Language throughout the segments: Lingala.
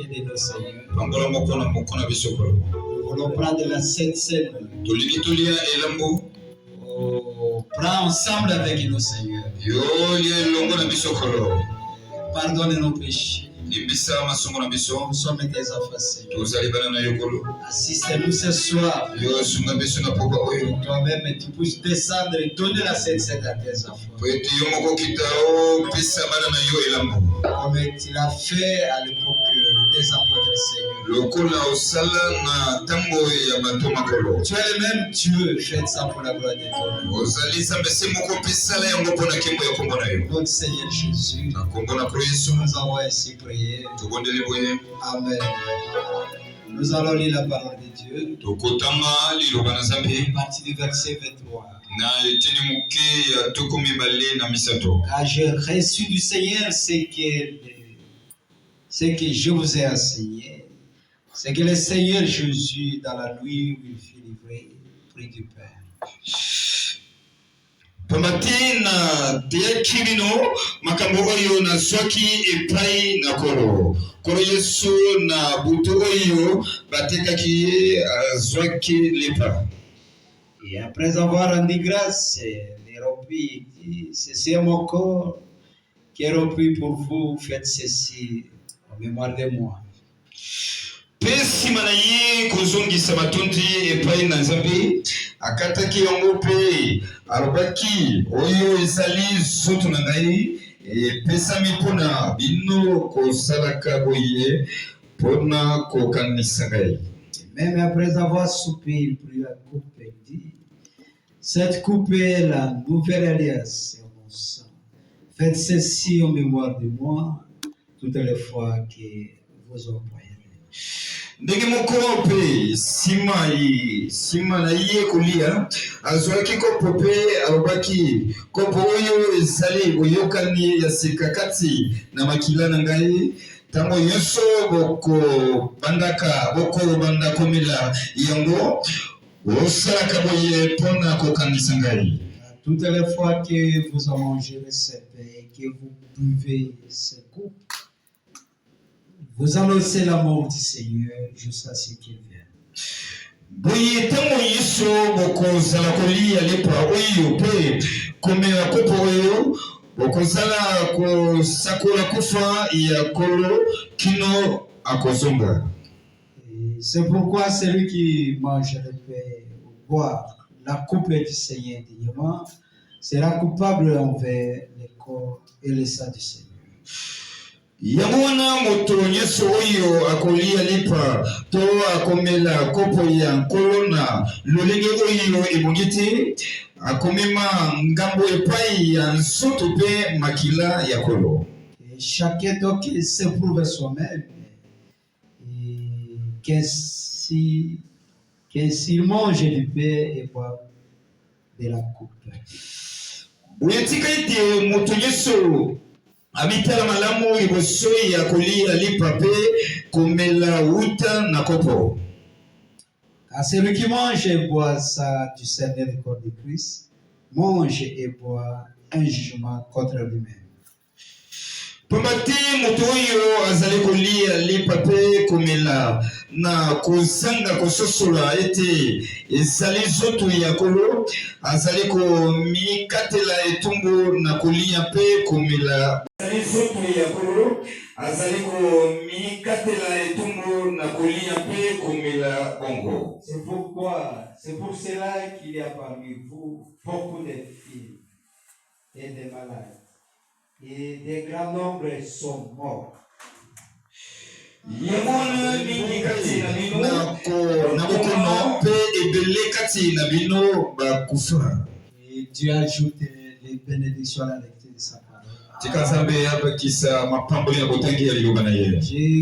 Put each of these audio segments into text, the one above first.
pieds de nos seigneurs. Nous voulons prendre la Sainte Seine. Prends ensemble avec nos seigneurs. Pardonne nos péchés. Nous sommes tes enfants, Seigneur. Assiste-nous ce soir. Toi-même, tu puisses descendre et donner la Sainte Seine à tes enfants. Comme tu l'as fait à l'époque des apôtres, Seigneur. Tu es le même Dieu, faites ça pour la gloire de Dieu. Notre Seigneur Jésus, nous avons ainsi prié. Amen. Nous allons lire la parole de Dieu. Partie du verset 23. Car j'ai reçu du Seigneur ce que je vous ai enseigné. C'est que le Seigneur Jésus, dans la nuit où il fut livré, prit du pain. Pamatina teakirino makambo oyo na zwaki epai na kolo Yesu na butu oyo batekaki ye zwaki lepa. Et après avoir rendu grâce, les rompit, il dit, ceci est mon corps qui est rompu pour vous, faites ceci en mémoire de moi. Pesi manaye kuzongisa matundi epai na Nzambe akataki yango pe alobaki oyo ezali zoto na ngai epesami mpona bino kosalaka boye mpona kokanisa ngai. Même après avoir soupé, il prit la coupe et dit, cette coupe est la nouvelle alliance, c'est mon sang. Faites ceci en mémoire de moi toutes les fois que vous en voyez. Ndenge moko pe sima na ye kolia azwaki kopo pe alobaki kopo oyo ezali boyokani ya sika kati na makila na ngai tango nyonso boko banda komela yango osalaka boye mpona kokanisa ngai. Toutes les fois que vous en mangez ce pain et que vous buvez ce coupe, vous annoncez la mort du Seigneur jusqu'à ce qu'il vienne. Boye tango yesu bokozala kolia lepa oyo pe komela kopo oyo bokozala kosakola kufa ya kolo kino akozonga. C'est pourquoi celui qui mange le pain ou boit la coupe du Seigneur dignement sera coupable envers le corps et le sang du Seigneur. Yamona moto nyonso oyo akolia lipa to akomela kopo ya kolona lolenge oyo ebongiti akomema ngambo epai ya nsoto pe makila ya kolo. Chacun donc s'éprouve soi-même que s'il mange du pain et boit de la coupe. Uyetika ite moto nyonso amitala malamu liboso ya kolia lipa pe komela uta na kopo. Car celui qui mange et boit ça du Seigneur et corps de Christ mange et boit un jugement contre lui-même. Pamati moto oyo azali kolia lipa pe komela na kozanga kososola ete ezali zoto ya kolo azali komikatela etumbu na kolia pe komela. C'est pour cela qu'il y a parmi vous beaucoup de filles et de malades. Et des grands nombres sont morts. Et Dieu ajoute les bénédictions à la lecture de sa parole. Je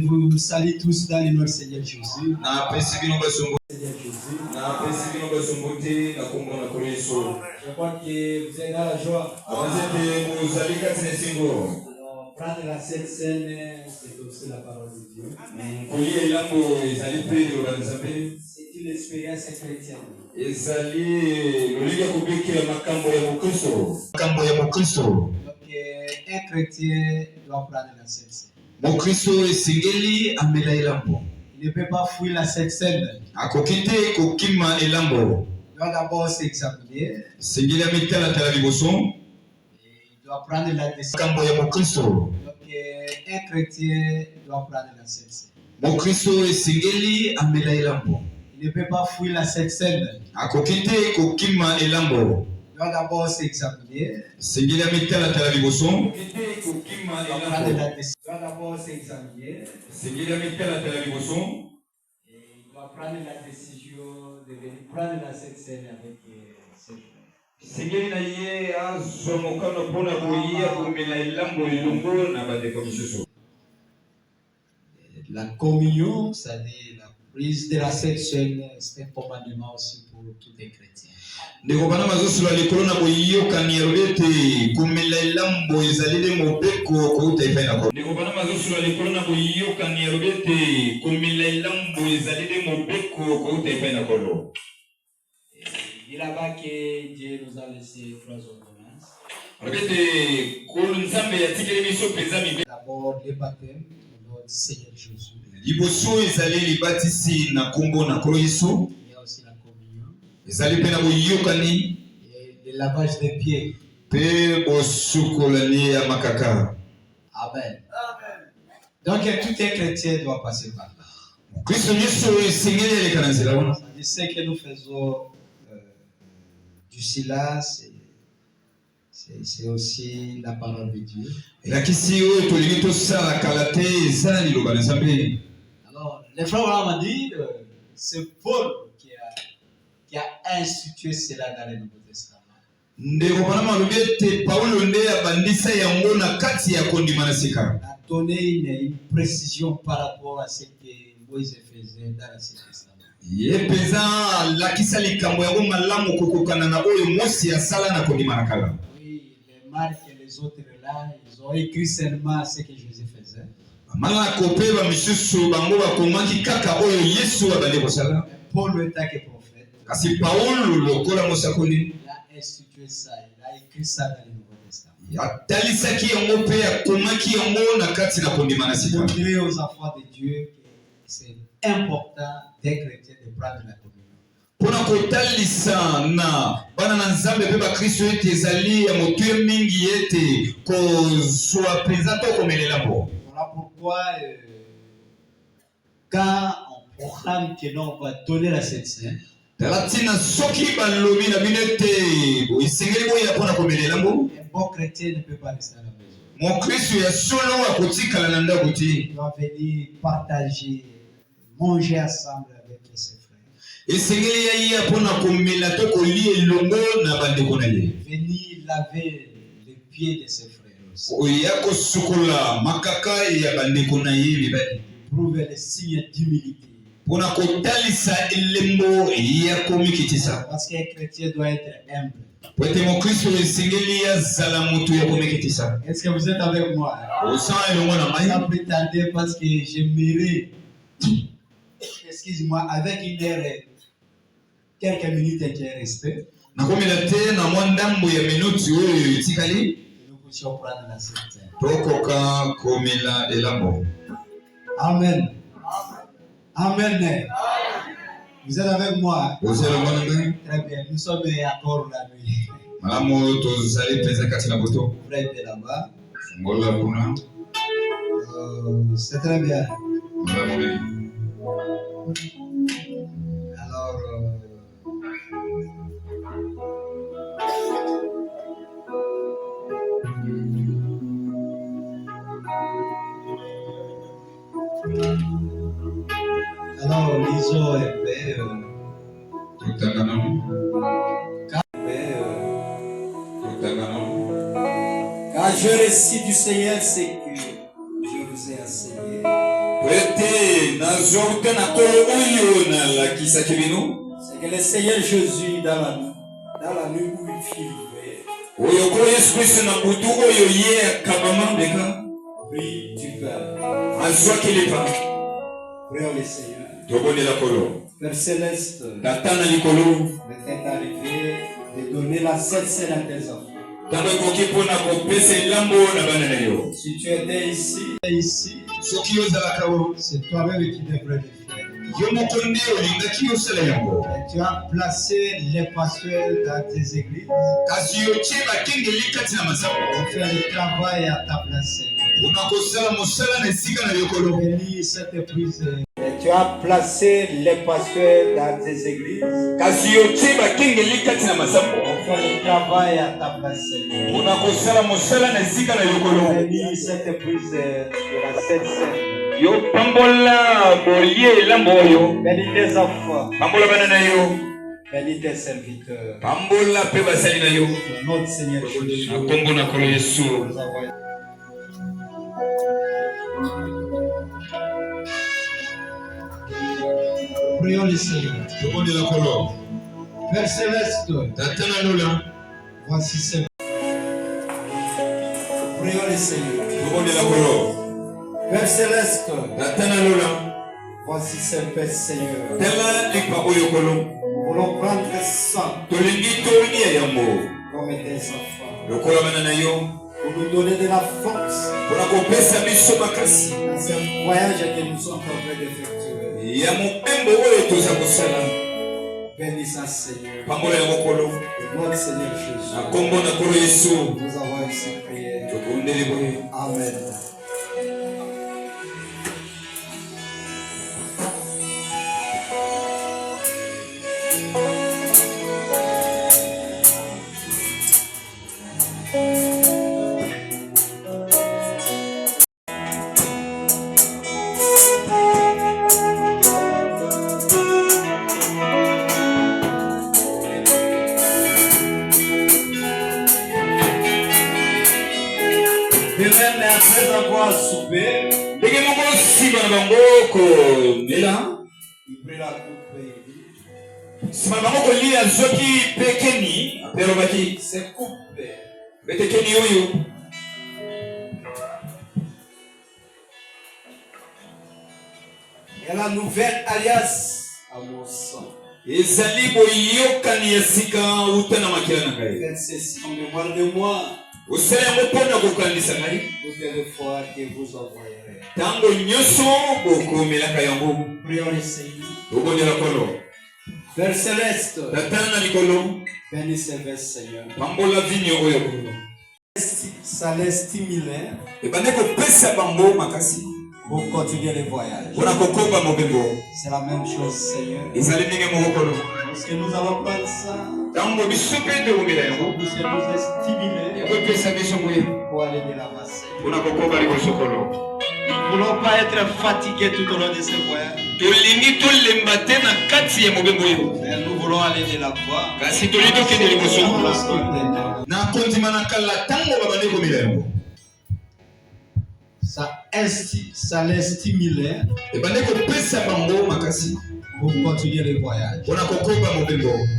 vous salue tous dans le nom du Seigneur Jésus. Je crois que vous êtes dans la joie. Prendre la Sainte Seine, c'est aussi la parole de Dieu. C'est une expérience chrétienne. Donc, un chrétien doit prendre la Sainte Seine. Mokristo esengeli amela elambo. Il ne peut pas fuir la Sainte Seine. Akokite kokima elambo. Il doit d'abord s'examiner. Sengeli amitala tala liboso. Il doit prendre la décision. Kambo ya Mokristo. Donc, un chrétien doit prendre la Sainte Seine. Mokristo esengeli amela elambo. Il ne peut pas fuir la Sainte Seine. Akokite kokima elambo. Il doit d'abord s'examiner. Sengeli amitala tala liboso. Il doit d'abord s'examiner. Sengeli amitala tala liboso. Et il doit prendre la décision de venir prendre la Sainte Seine avec ses frères. Sengeli na ye azomokano pona koyia komela elambo elongo na bandeko misusu. La communion, c'est-à-dire la prise de la Sainte Seine, c'est un commandement aussi pour tous les chrétiens. Ndeko bana mazosula likolo na boyokani ya lobete komela elambo ezalile mobeko kouta epai na ko. Ndeko bana mazosula likolo na boyokani ya lobete komela elambo ezalile mobeko kouta epai na kolo. Il dit là-bas que Dieu nous a laissé 3 ordonnances. Lobete kolo nzambe ya tikeli biso peza mibe. D'abord le baptême au nom du Seigneur Jésus. Liboso ezali libatisi na kombo na kolo Yesu. Il y a aussi la communion. Ezali pe na boyokani. Et le lavage des pieds. Pe bosukolani ya makaka. Amen. Donc tout un chrétien doit passer par là. Kristo Yesu esengeli elekana nzela wana. Je sais que nous faisons du silence. C'est aussi la parole de Dieu. Alors, les frères m'ont dit, c'est Paul qui a institué cela dans le Nouveau Testament. Il a donné une précision par rapport à ce que Moïse faisait dans l'Ancien Testament. Oui, les Marc et les autres là, ils ont écrit seulement ce que Jésus faisait. Paul était que prophète. Il a institué ça, il a écrit ça dans le Nouveau Testament. Montrer aux enfants de Dieu que c'est important des chrétiens de prendre la communion. Voilà pourquoi quand on proclame que l'on va donner la Sainte Seine, un bon chrétien ne peut pas rester à la maison. Il doit venir partager, manger ensemble avec ses frères. Venir laver les pieds de ses frères aussi. Prouver les signes d'humilité. Parce qu'un chrétien doit être humble. Est-ce que vous êtes avec moi? Sans plus tarder, parce que j'aimerais, excuse-moi, avec une heure, quelques minutes qui est restée, nous puissions prendre la Sainte Seine. Amen. Amen. Vous êtes avec moi? Très bien. Nous sommes encore la nuit. Vous êtes là-bas. C'est très bien. Alors, lisons un peu. Car je récite du Seigneur ce que je vous ai enseigné. C'est que le Seigneur Jésus, dans la nuit où il fut livré, prie du Père. Prions le Seigneur. Père Céleste, le temps est arrivé de donner la Sainte Seine à tes enfants. Si tu étais ici, c'est toi-même qui devrais le faire. Et tu as placé les pasteurs dans tes églises. On fait le travail à ta place. Bénis cette église. Et tu as placé les pasteurs dans tes églises. On fait le travail à ta place. Bénis cette église de la Sainte-Seine. Yo pambola bolie lamboyo. Bénis tes enfants. Pambola banana yo. Bénis tes serviteurs. Pambola pe basali na yo. Notre Seigneur Jésus. Akombo na kolo Yesu. Prions le Seigneur. Père Céleste. Voici ce. Prions le Seigneur. Père Céleste. Voici ce Père Seigneur. Nous voulons prendre ça comme des enfants. Pour nous donner de la force dans ce voyage que nous sommes en train d'effectuer. Bénis ça, Seigneur. Notre Seigneur Jésus. Nous avons ainsi prié. Amen. Après avoir soupé, il prit la coupe et dit, c'est coupé. Et la nouvelle alliance à mon sang. Faites ceci en mémoire de moi. Toutes les fois que vous envoyerez. Prions le Seigneur. Père Céleste. Bénis ce vers Seigneur. Ça les stimule pour continuer le voyage. C'est la même chose, Seigneur. Lorsque nous allons prendre ça, nous nous stimuler pour aller de l'avant, Seigneur. Nous ne voulons pas être fatigués tout au long de ce voyage. Mais nous voulons aller de l'avant. Ça les stimule pour continuer le voyage.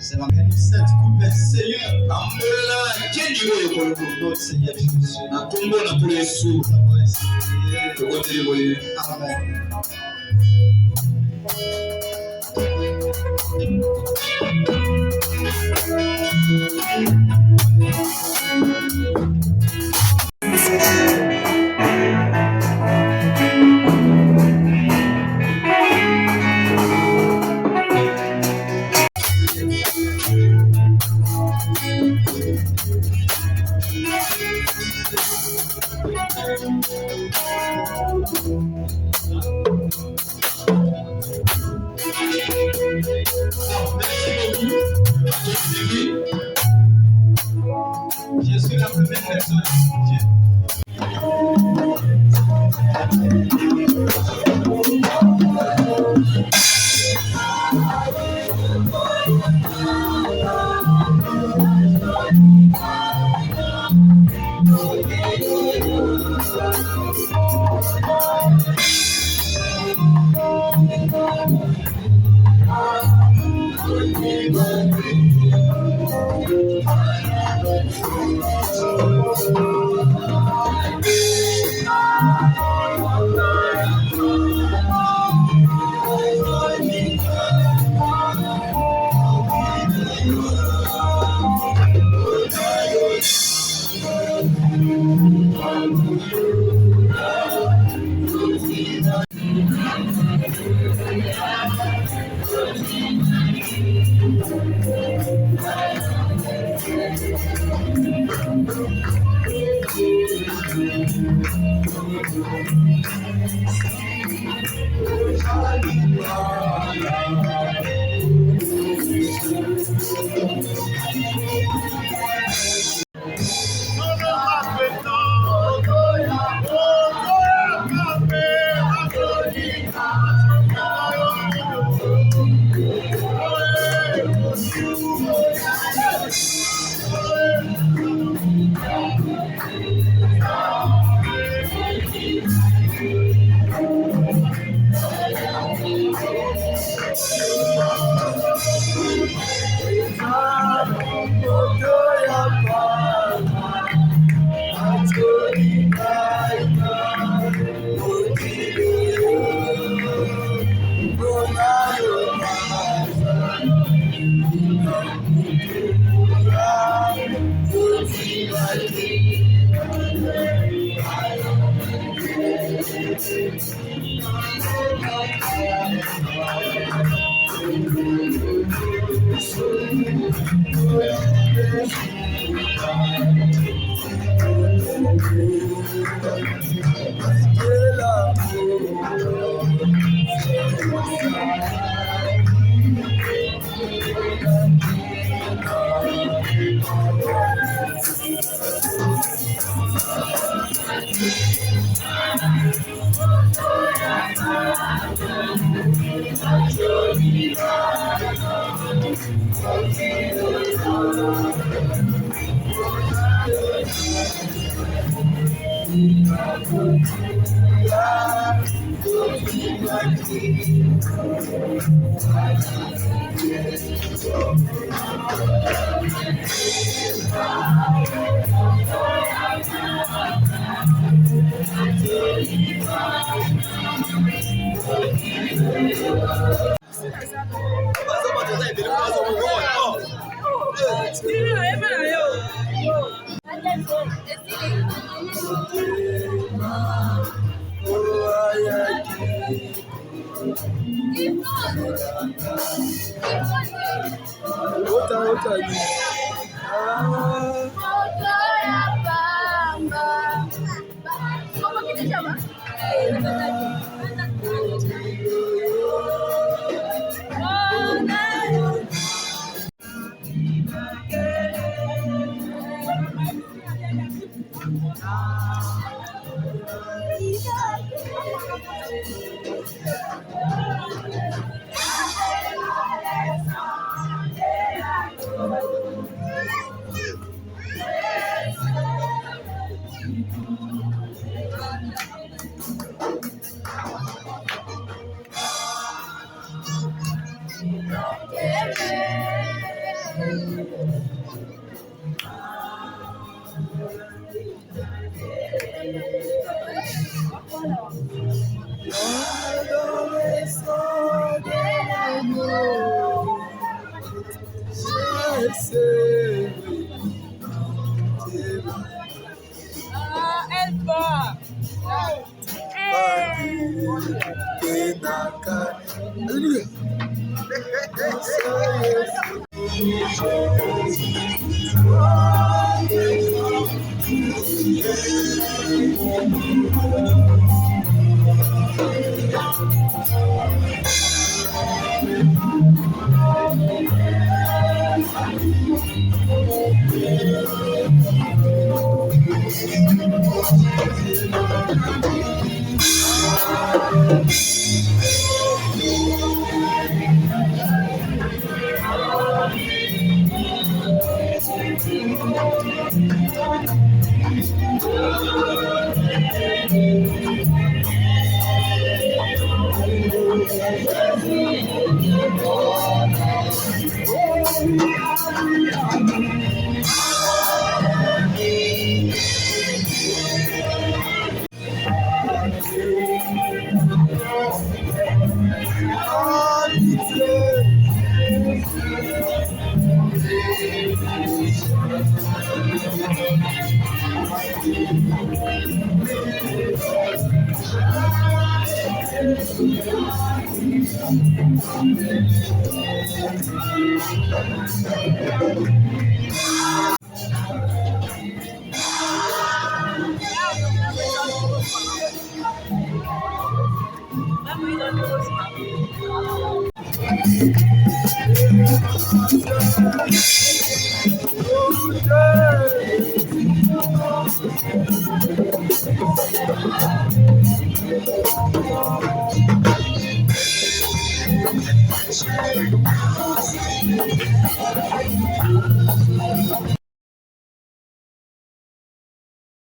C'est la même cette coupe, Seigneur. Notre Seigneur Jésus. Nous avons ainsi prié. Amen. Je suis la première personne.